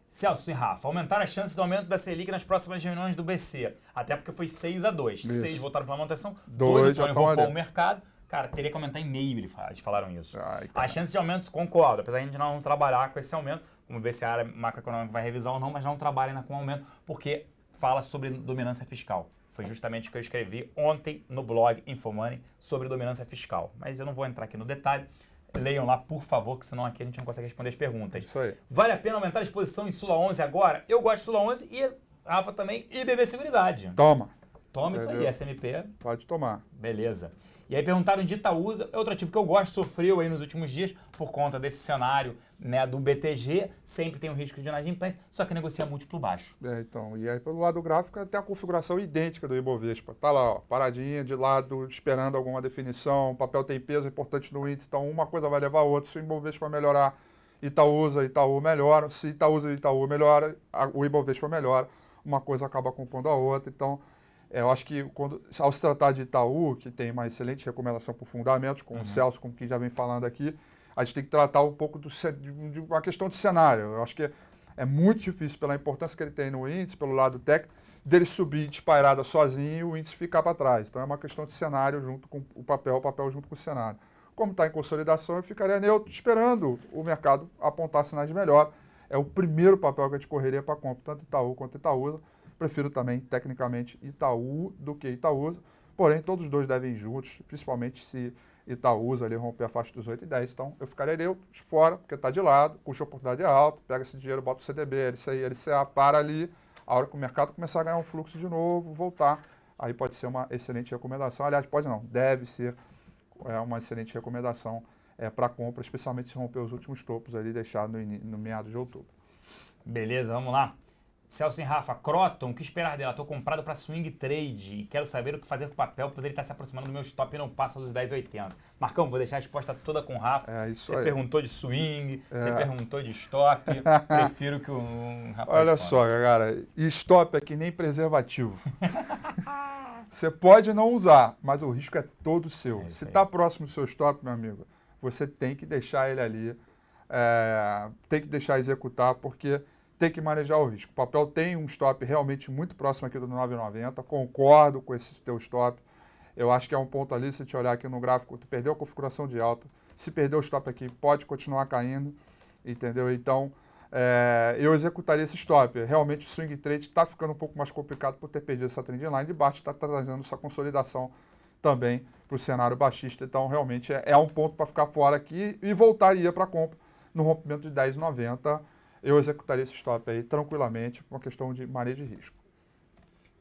Celso e Rafa, aumentaram as chances do aumento da Selic nas próximas reuniões do BC, até porque foi 6-2. 6 votaram pela manutenção, 2 então invocou o mercado. Cara, teria que aumentar em meio, eles falaram isso. As chances de aumento, concordo, apesar de a gente não trabalhar com esse aumento, vamos ver se a área macroeconômica vai revisar ou não, mas não trabalha ainda com aumento, porque fala sobre dominância fiscal. Foi justamente o que eu escrevi ontem no blog Infomoney sobre dominância fiscal. Mas eu não vou entrar aqui no detalhe. Leiam lá, por favor, que senão aqui a gente não consegue responder as perguntas. Isso aí. Vale a pena aumentar a exposição em Sula 11 agora? Eu gosto de Sula 11 e Rafa também, e BB Seguridade. Toma isso aí, SMP. Pode tomar. Beleza. E aí perguntaram de Itaúsa, é outro ativo que eu gosto, sofreu aí nos últimos dias por conta desse cenário, né, do BTG, sempre tem o risco de inadimplência, só que negocia múltiplo baixo. Então, e aí pelo lado gráfico tem a configuração idêntica do Ibovespa. Tá lá, ó, paradinha de lado, esperando alguma definição, o papel tem peso importante no índice, então uma coisa vai levar a outra. Se o Ibovespa melhorar, Itaú melhora. Se Itaúsa e Itaú melhora, o Ibovespa melhora. Uma coisa acaba compondo a outra, então... eu acho que ao se tratar de Itaú, que tem uma excelente recomendação por fundamentos, com o Celso, com quem já vem falando aqui, a gente tem que tratar um pouco de uma questão de cenário. Eu acho que é muito difícil, pela importância que ele tem no índice, pelo lado técnico, dele subir disparada sozinho e o índice ficar para trás. Então é uma questão de cenário junto com o papel junto com o cenário. Como está em consolidação, eu ficaria neutro, esperando o mercado apontar sinais de melhor. É o primeiro papel que a gente correria para compra, tanto Itaú quanto Itaúsa. Prefiro também, tecnicamente, Itaú do que Itaúsa. Porém, todos os dois devem ir juntos, principalmente se Itaúsa ali romper a faixa dos 8,10. Então, eu ficaria neutro, fora, porque está de lado, custo de oportunidade é alto, pega esse dinheiro, bota o CDB, LCI, LCA, para ali. A hora que o mercado começar a ganhar um fluxo de novo, voltar, aí pode ser uma excelente recomendação. Aliás, pode não, deve ser uma excelente recomendação para compra, especialmente se romper os últimos topos ali deixados no meados de outubro. Beleza, vamos lá. Celso e Rafa, Croton, o que esperar dela? Estou comprado para swing trade e quero saber o que fazer com o papel, pois ele está se aproximando do meu stop e não passa dos 10,80. Marcão, vou deixar a resposta toda com o Rafa. Você perguntou de swing, você perguntou de stop, prefiro que o Rafa Olha responda. Só, cara, stop é que nem preservativo. Você pode não usar, mas o risco é todo seu. Se está próximo do seu stop, meu amigo, você tem que deixar ele ali, tem que deixar executar, porque... tem que manejar o risco. O papel tem um stop realmente muito próximo aqui do 9,90. Concordo com esse teu stop. Eu acho que é um ponto ali, se te olhar aqui no gráfico, tu perdeu a configuração de alta. Se perder o stop aqui, pode continuar caindo. Entendeu? Então, eu executaria esse stop. Realmente o swing trade está ficando um pouco mais complicado por ter perdido essa trendline de baixo. Está trazendo essa consolidação também para o cenário baixista. Então, realmente é um ponto para ficar fora aqui e voltaria para a compra no rompimento de 10,90. Eu executaria esse stop aí tranquilamente por uma questão de manejo de risco.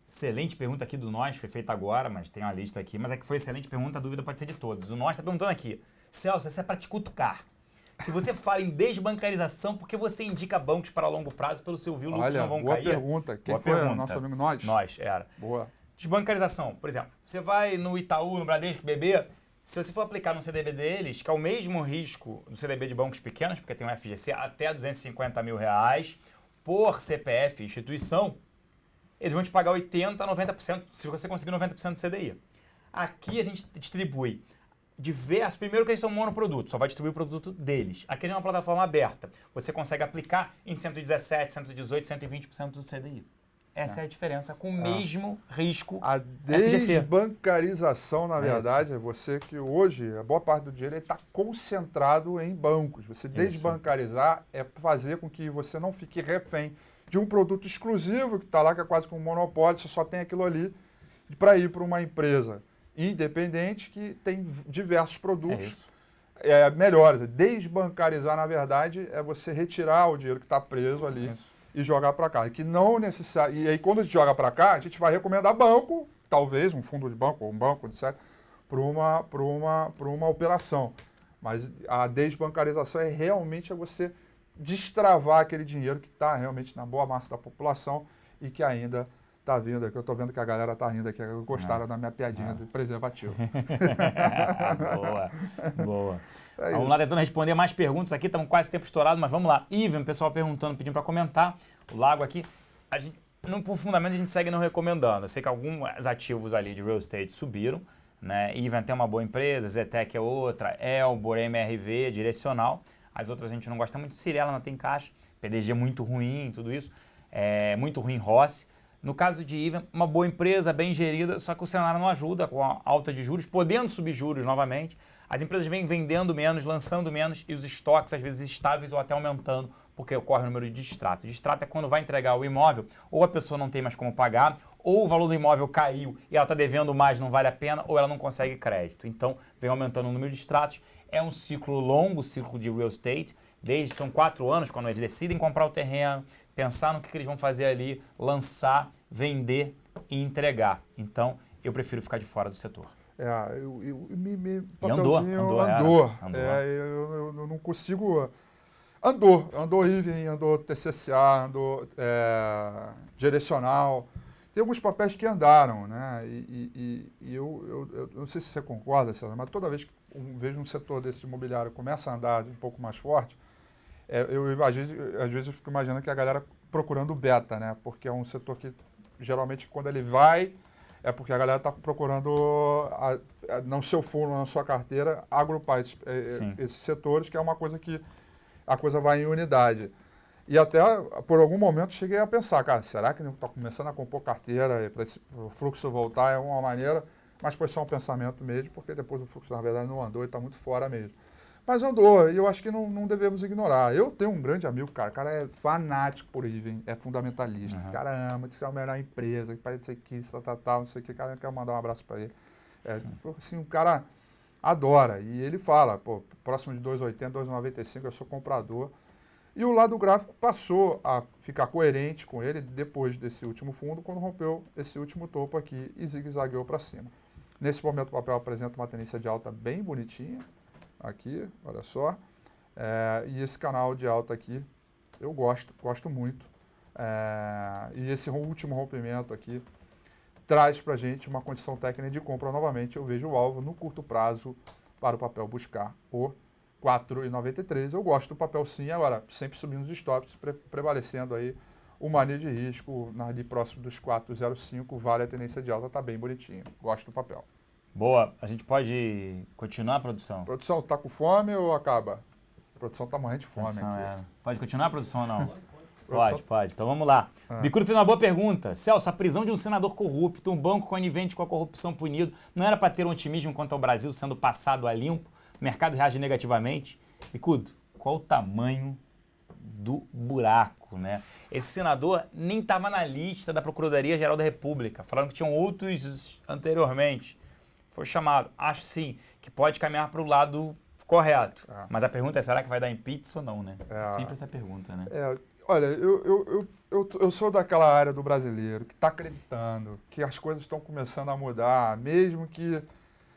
Excelente pergunta aqui do Nós, foi feita agora, mas tem uma lista aqui. Mas é que foi excelente pergunta, a dúvida pode ser de todos. O Nós está perguntando aqui, Celso, essa é para te cutucar. Se você fala em desbancarização, por que você indica bancos para longo prazo pelo seu view, lucros não vão boa cair? Pergunta. Quem foi o nosso amigo Nós? Nós, era. Boa. Desbancarização, por exemplo, você vai no Itaú, no Bradesco, BB, se você for aplicar no CDB deles, que é o mesmo risco do CDB de bancos pequenos, porque tem um FGC até R$250 mil, por CPF instituição, eles vão te pagar 80% a 90%, se você conseguir 90% do CDI. Aqui a gente distribui diversos, primeiro que eles são monoproduto, só vai distribuir o produto deles. Aqui é uma plataforma aberta, você consegue aplicar em 117%, 118%, 120% do CDI. Essa é a diferença, com o mesmo risco. A desbancarização, na verdade, é você que hoje, a boa parte do dinheiro está concentrado em bancos. Você desbancarizar é fazer com que você não fique refém de um produto exclusivo que está lá, que é quase como um monopólio, você só tem aquilo ali, para ir para uma empresa independente que tem diversos produtos melhores. Desbancarizar, na verdade, é você retirar o dinheiro que está preso ali e jogar para cá. Que não necessariamente. E aí, quando a gente joga para cá, a gente vai recomendar banco, talvez, um fundo de banco ou um banco, etc., para uma operação. Mas a desbancarização é realmente você destravar aquele dinheiro que está realmente na boa massa da população e que ainda está vindo aqui. Eu estou vendo que a galera está rindo aqui, gostaram da minha piadinha de preservativo. Boa, boa. Vamos lá tentando responder mais perguntas aqui, estamos quase tempo estourado, mas vamos lá. Ivan, o pessoal perguntando, pedindo para comentar. O Lago aqui, a gente, no fundamento a gente segue não recomendando. Eu sei que alguns ativos ali de real estate subiram, né? Ivan tem uma boa empresa, Zetec é outra, Elbor, MRV, Direcional. As outras a gente não gosta muito, Cirela não tem caixa, PDG é muito ruim, tudo isso. É muito ruim Rossi. No caso de Ivan, uma boa empresa, bem gerida, só que o cenário não ajuda com a alta de juros, podendo subir juros novamente. As empresas vêm vendendo menos, lançando menos e os estoques às vezes estáveis ou até aumentando, porque ocorre o número de distratos. Distrato é quando vai entregar o imóvel, ou a pessoa não tem mais como pagar, ou o valor do imóvel caiu e ela está devendo mais, não vale a pena, ou ela não consegue crédito. Então, vem aumentando o número de distratos. É um ciclo longo, o ciclo de real estate, são 4 anos, quando eles decidem comprar o terreno, pensar no que eles vão fazer ali, lançar, vender e entregar. Então, eu prefiro ficar de fora do setor. Andou. Eu não consigo... Andou Ivan, andou TCCA, andou Direcional. Tem alguns papéis que andaram, né? E eu não sei se você concorda, César, mas toda vez que vejo um setor desse imobiliário começa a andar um pouco mais forte, às vezes eu fico imaginando que a galera procurando beta, né? Porque é um setor que, geralmente, quando ele vai, é porque a galera está procurando, no seu fundo, na sua carteira, agrupar esses setores, que é uma coisa que a coisa vai em unidade. E até, por algum momento, cheguei a pensar, cara, será que não está começando a compor carteira para o fluxo voltar é uma maneira? Mas foi só um pensamento mesmo, porque depois o fluxo, na verdade, não andou e está muito fora mesmo. Mas andou, e eu acho que não devemos ignorar. Eu tenho um grande amigo, cara, o cara é fanático por Ivan, é fundamentalista. O cara ama, que isso é a melhor empresa, que parece que isso, tal, não sei o que, cara, eu quero mandar um abraço para ele. Assim, o cara adora, e ele fala, próximo de 2,80, 2,95, eu sou comprador. E o lado gráfico passou a ficar coerente com ele depois desse último fundo, quando rompeu esse último topo aqui e zigue-zagueou para cima. Nesse momento o papel apresenta uma tendência de alta bem bonitinha, aqui, olha só. E esse canal de alta aqui, eu gosto muito. E esse último rompimento aqui traz para a gente uma condição técnica de compra novamente. Eu vejo o alvo no curto prazo para o papel buscar o 4,93. Eu gosto do papel sim, agora sempre subindo os stops, prevalecendo aí o mania de risco ali próximo dos 4,05, vale a tendência de alta, tá bem bonitinho. Gosto do papel. Boa, a gente pode continuar a produção? A produção tá com fome ou acaba? A produção tá morrendo de fome aqui. Pode continuar a produção ou não? Pode. Então vamos lá. Bicudo fez uma boa pergunta. Celso, a prisão de um senador corrupto, um banco conivente com a corrupção punido, não era para ter um otimismo quanto ao Brasil sendo passado a limpo? O mercado reage negativamente? Bicudo, qual o tamanho do buraco, né? Esse senador nem estava na lista da Procuradoria-Geral da República. Falaram que tinham outros anteriormente. Foi chamado. Acho sim que pode caminhar para o lado correto. Mas a pergunta é, será que vai dar impeachment ou não, né? É sempre essa pergunta, né? Olha, eu sou daquela área do brasileiro que está acreditando que as coisas estão começando a mudar, mesmo que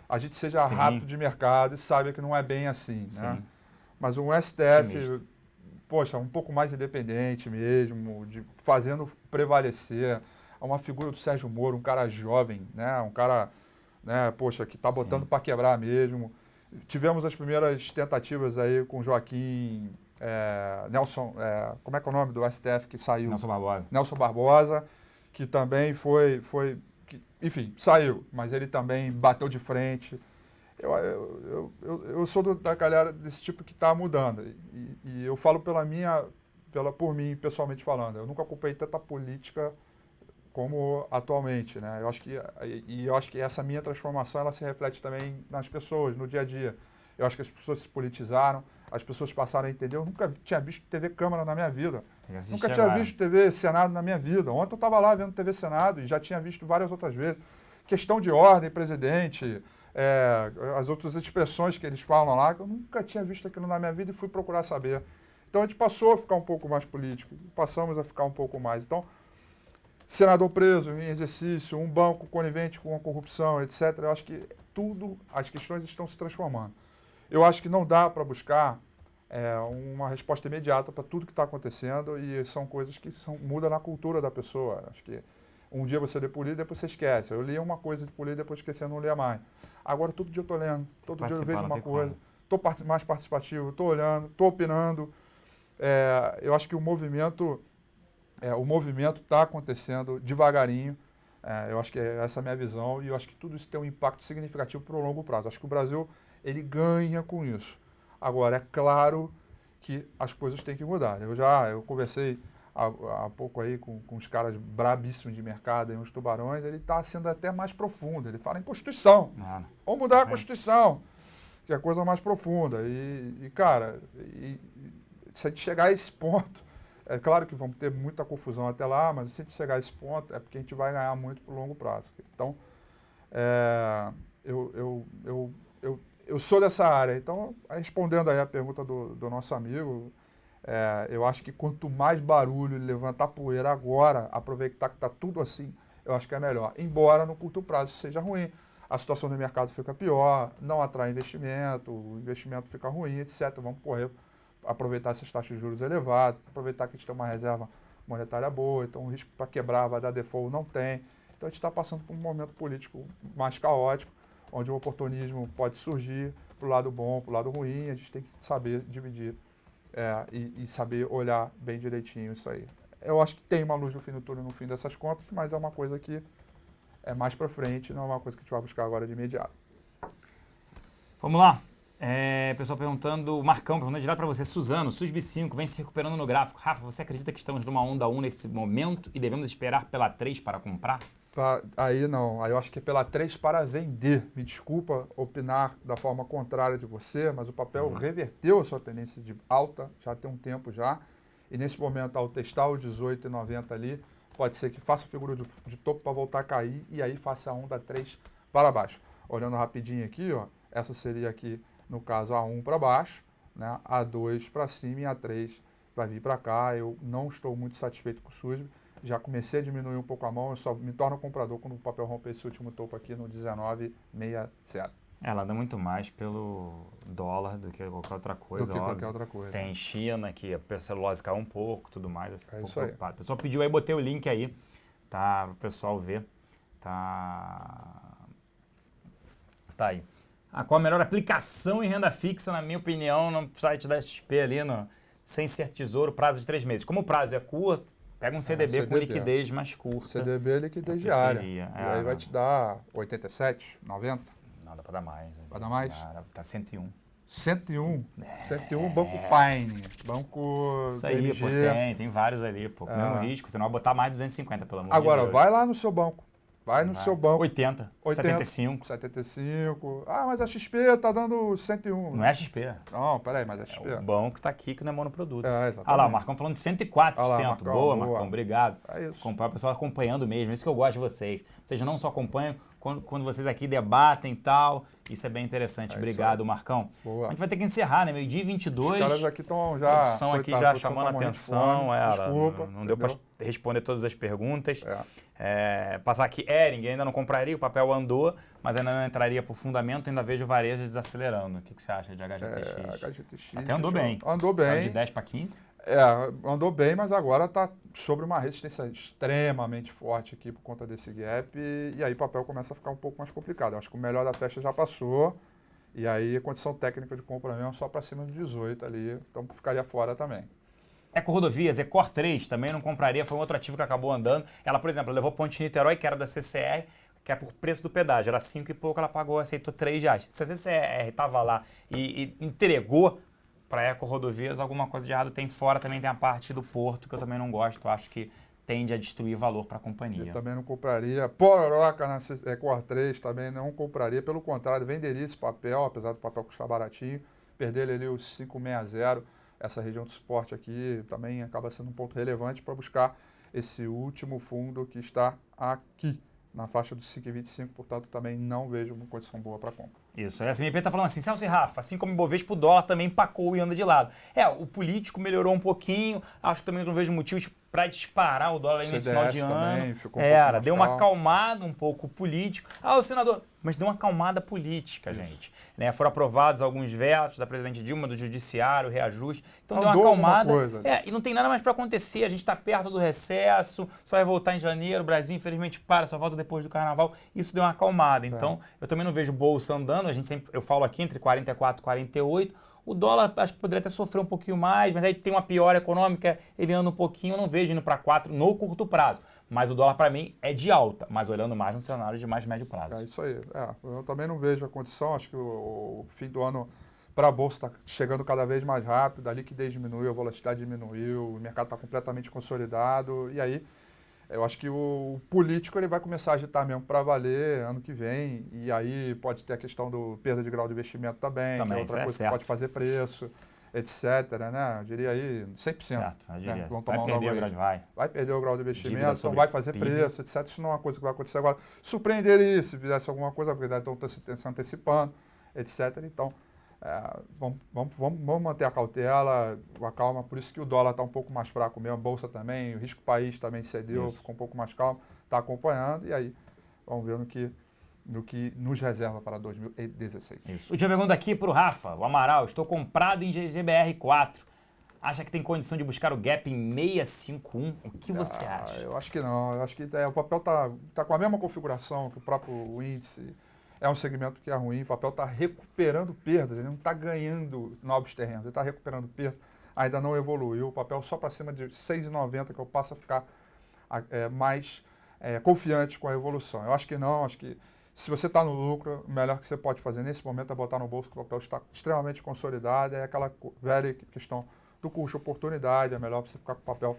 a gente seja rato de mercado e saiba que não é bem assim, né? Mas um STF, poxa, um pouco mais independente mesmo, fazendo prevalecer uma figura do Sérgio Moro, um cara jovem, né? Um cara, né, poxa, que está botando para quebrar mesmo. Tivemos as primeiras tentativas aí com Joaquim, Nelson, como é que é o nome do STF que saiu? Nelson Barbosa, que também enfim, saiu, mas ele também bateu de frente. Eu sou da galera desse tipo que está mudando. E eu falo por mim, pessoalmente falando. Eu nunca acompanhei tanta política como atualmente, né? Eu acho que essa minha transformação ela se reflete também nas pessoas, no dia a dia. Eu acho que as pessoas se politizaram, as pessoas passaram a entender. Eu nunca tinha visto TV Câmara na minha vida. Nunca tinha visto TV Senado na minha vida. Ontem eu estava lá vendo TV Senado e já tinha visto várias outras vezes. Questão de ordem, presidente, as outras expressões que eles falam lá, que eu nunca tinha visto aquilo na minha vida e fui procurar saber. Então a gente passou a ficar um pouco mais político, passamos a ficar um pouco mais. Então, senador preso em exercício, um banco conivente com a corrupção, etc. Eu acho que as questões estão se transformando. Eu acho que não dá para buscar uma resposta imediata para tudo que está acontecendo e são coisas que mudam na cultura da pessoa. Acho que um dia você lê política, depois você esquece. Eu li uma coisa de política, depois esqueci, eu não lia mais. Agora todo dia eu estou lendo, todo dia eu vejo uma coisa, estou mais participativo, estou olhando, estou opinando. Eu acho que o movimento está acontecendo devagarinho. Eu acho que essa é a minha visão e eu acho que tudo isso tem um impacto significativo para o longo prazo. Acho que o Brasil ele ganha com isso. Agora, é claro que as coisas têm que mudar. Eu conversei há pouco aí com os caras brabíssimos de mercado, uns tubarões, ele está sendo até mais profundo. Ele fala em Constituição. Vamos mudar a Constituição, que é a coisa mais profunda. Cara, se a gente chegar a esse ponto, é claro que vamos ter muita confusão até lá, mas se a gente chegar a esse ponto, é porque a gente vai ganhar muito por longo prazo. Então, eu sou dessa área. Então, respondendo aí a pergunta do nosso amigo, eu acho que quanto mais barulho, levantar poeira agora, aproveitar que está tudo assim, eu acho que é melhor. Embora no curto prazo seja ruim, a situação do mercado fica pior, não atrai investimento, o investimento fica ruim, etc. Vamos aproveitar essas taxas de juros elevadas, aproveitar que a gente tem uma reserva monetária boa, então o risco para quebrar, vai dar default, não tem. Então a gente está passando por um momento político mais caótico, onde o oportunismo pode surgir para o lado bom, para o lado ruim, a gente tem que saber dividir e saber olhar bem direitinho isso aí. Eu acho que tem uma luz no fim do túnel no fim dessas contas, mas é uma coisa que é mais para frente, não é uma coisa que a gente vai buscar agora de imediato. Vamos lá. Pessoal perguntando, Marcão perguntando direto para você, Suzano, SUSB5 vem se recuperando no gráfico. Rafa, você acredita que estamos numa onda 1 nesse momento e devemos esperar pela 3 para comprar? Aí não, aí eu acho que é pela 3 para vender. Me desculpa opinar da forma contrária de você, mas o papel reverteu a sua tendência de alta, já tem um tempo já, e nesse momento, ao testar o 18,90 ali, pode ser que faça a figura de topo para voltar a cair e aí faça a onda 3 para baixo. Olhando rapidinho aqui, ó, essa seria aqui, no caso, a 1 para baixo, né, a 2 para cima e a 3 vai vir para cá. Eu não estou muito satisfeito com o SUSB. Já comecei a diminuir um pouco a mão, eu só me torno comprador quando o papel romper esse último topo aqui no 19,60. Ela anda muito mais pelo dólar do que qualquer outra coisa. Tem China, que a celulose caiu um pouco, tudo mais. Eu fico preocupado. O pessoal pediu aí, botei o link aí, tá? Para o pessoal ver. Tá aí. Qual a melhor aplicação em renda fixa, na minha opinião, no site da XP ali, sem ser tesouro, prazo de 3 meses. Como o prazo é curto, pega um CDB com liquidez mais curta. CDB é liquidez diária. E aí vai te dar 87, 90? Não, dá para dar mais. Para dar mais? Tá 101. 101? 101, Banco Pine, Banco Isso aí, BMG. Pô, tem vários ali, pô. Mesmo risco, você não vai botar mais de 250, pelo amor de Deus. Agora, vai lá no seu banco. Vai no seu banco. 80, 75. 75. Mas a XP tá dando 101. Não é a XP. Não, peraí, mas a XP. O banco tá aqui que não é monoproduto. Exatamente. Olha lá, o Marcão falando de 104%. Lá, Marcão, boa, Marcão, obrigado. É isso. O pessoal acompanhando mesmo, isso que eu gosto de vocês. Vocês não só acompanham, quando vocês aqui debatem e tal, isso é bem interessante. Obrigado, Marcão. Boa. A gente vai ter que encerrar, né? 12h22. Os caras aqui estão já... Produção aqui já chamando a atenção. Desculpa. Não deu para responder todas as perguntas. Passar aqui, Ering, ainda não compraria, o papel andou, mas ainda não entraria por fundamento, ainda vejo o varejo desacelerando. O que você acha de HGTX? HGTX Até andou bem. Andou bem. Saiu de 10 para 15? Andou bem, mas agora está sobre uma resistência extremamente forte aqui por conta desse gap, e aí o papel começa a ficar um pouco mais complicado. Eu acho que o melhor da festa já passou, e aí a condição técnica de compra mesmo só para cima de 18 ali, então ficaria fora também. Ecorodovias, Ecor 3, também não compraria, foi um outro ativo que acabou andando. Ela, por exemplo, levou Ponte Niterói, que era da CCR, que é por preço do pedágio, era 5 e pouco, ela pagou, aceitou R$3. Se a CCR estava lá e entregou para Ecorodovias, alguma coisa de errado tem fora, também tem a parte do porto, que eu também não gosto, eu acho que tende a destruir valor para a Eu companhia. também não compraria. Pororoca na Core 3 também não compraria. Pelo contrário, venderia esse papel, apesar do papel custar baratinho. Perder ali os 560, essa região de suporte aqui, também acaba sendo um ponto relevante para buscar esse último fundo que está aqui, na faixa dos 5,25, portanto, também não vejo uma condição boa para compra. Isso, a SMP está falando assim, Celso e Rafa, assim como o Ibovespa, o dólar também empacou e anda de lado. O político melhorou um pouquinho, acho que também não vejo motivos para disparar o dólar aí nesse final de ano. Ficou um deu uma acalmada um pouco o político. O senador, mas deu uma acalmada política, gente. Foram aprovados alguns vetos da presidente Dilma, do judiciário, reajuste. Então deu uma acalmada. E não tem nada mais para acontecer, a gente está perto do recesso, só vai voltar em janeiro, o Brasil infelizmente só volta depois do carnaval. Isso deu uma acalmada. Então eu também não vejo bolsa andando, eu falo aqui entre 44 e 48. O dólar acho que poderia até sofrer um pouquinho mais, mas aí tem uma piora econômica, ele anda um pouquinho, eu não vejo indo para 4 no curto prazo. Mas o dólar para mim é de alta, mas olhando mais no cenário de mais médio prazo. É isso aí. Eu também não vejo a condição, acho que o fim do ano para a Bolsa está chegando cada vez mais rápido, a liquidez diminuiu, a volatilidade diminuiu, o mercado está completamente consolidado, e aí eu acho que o político ele vai começar a agitar mesmo para valer ano que vem, e aí pode ter a questão do perda de grau de investimento também que é outra coisa que pode fazer preço, etc. Né? Eu diria aí 100%. Certo, eu diria. Né? Vão tomar vai perder o grau de vai perder o grau de investimento, então vai fazer preço, etc. Isso não é uma coisa que vai acontecer agora. Surpreenderia se fizesse alguma coisa, porque estão se antecipando, etc. Então, vamos manter a cautela, a calma, por isso que o dólar está um pouco mais fraco mesmo, a Bolsa também, o risco país também cedeu, ficou um pouco mais calmo, está acompanhando, e aí vamos ver no que nos reserva para 2016. Isso. Última pergunta aqui para o Rafa, o Amaral, estou comprado em GGBR4, acha que tem condição de buscar o gap em 651? O que você acha? Eu acho que não, eu acho que o papel está com a mesma configuração que o próprio índice. É um segmento que é ruim, o papel está recuperando perdas, ele não está ganhando novos terrenos, ele está recuperando perdas, ainda não evoluiu, o papel só para cima de 6,90 que eu passo a ficar mais confiante com a evolução. Eu acho que não, acho que se você está no lucro, o melhor que você pode fazer nesse momento é botar no bolso, que o papel está extremamente consolidado, é aquela velha questão do custo-oportunidade, é melhor você ficar com o papel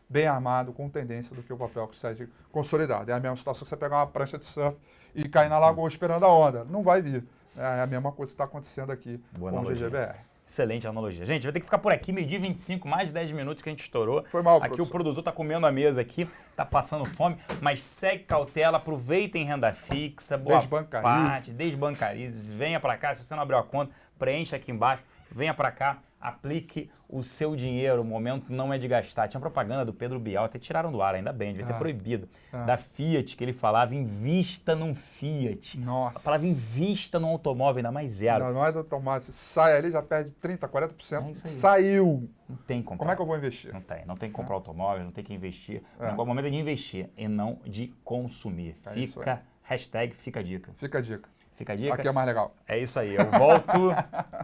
bem armado, com tendência, do que o papel que seja consolidado. É a mesma situação que você pegar uma prancha de surf e cair na lagoa esperando a onda. Não vai vir. É a mesma coisa que está acontecendo aqui com o GGBR. Excelente analogia. Gente, vai ter que ficar por aqui, 12h25, mais de 10 minutos que a gente estourou. Foi mal, aqui professor. O produtor está comendo a mesa aqui, está passando fome, mas segue cautela, aproveitem renda fixa, boa parte, desbancarize, venha para cá, se você não abriu a conta, preencha aqui embaixo, venha para cá, aplique o seu dinheiro, o momento não é de gastar. Tinha propaganda do Pedro Bial, até tiraram do ar, ainda bem, devia ser proibido. Da Fiat, que ele falava, invista num Fiat. Nossa. A palavra invista num automóvel, ainda mais zero. Não é do automóvel, você sai ali, já perde 30%, 40%, saiu. Não tem como. Como é que eu vou investir? Não tem que comprar automóvel, não tem que investir. O momento é de investir e não de consumir. Fica a dica. Fica a dica. Fica a dica? Aqui é mais legal. É isso aí. Eu volto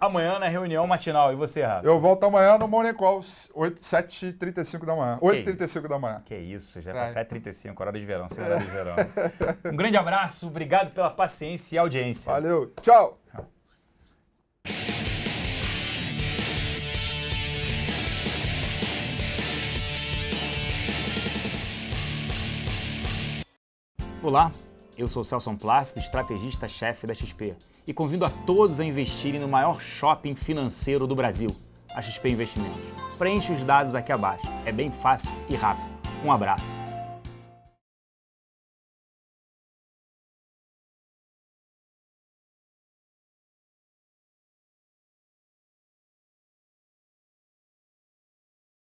amanhã na reunião matinal. E você, Rafa? Eu volto amanhã no Morning Call, 7h35 da manhã. 8h35 da manhã. Que isso, já é 7h35, hora de verão, segunda de verão. Um grande abraço, obrigado pela paciência e audiência. Valeu, tchau! Olá. Eu sou o Celso Plácido, estrategista-chefe da XP, e convido a todos a investirem no maior shopping financeiro do Brasil, a XP Investimentos. Preencha os dados aqui abaixo, é bem fácil e rápido. Um abraço.